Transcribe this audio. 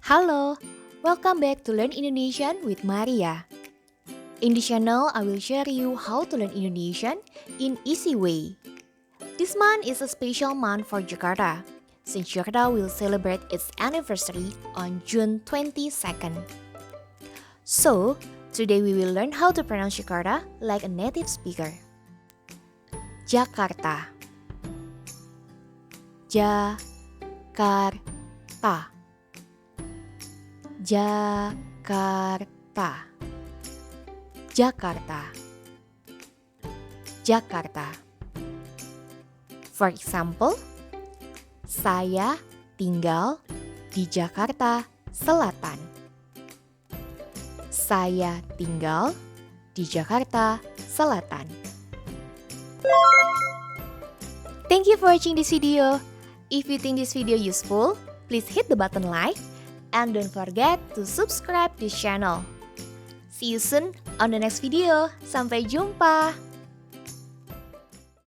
Halo, welcome back to Learn Indonesian with Maria. In this channel, I will share you how to learn Indonesian in easy way. This month is a special month for Jakarta, since Jakarta will celebrate its anniversary on June 22nd. So, today we will learn how to pronounce Jakarta like a native speaker. Jakarta. Jakarta. Jakarta. Jakarta. Jakarta. For example, saya tinggal di Jakarta Selatan. Saya tinggal di Jakarta Selatan. Thank you for watching this video. If you think this video useful, please hit the button like and don't forget to subscribe this channel. See you soon on the next video. Sampai jumpa.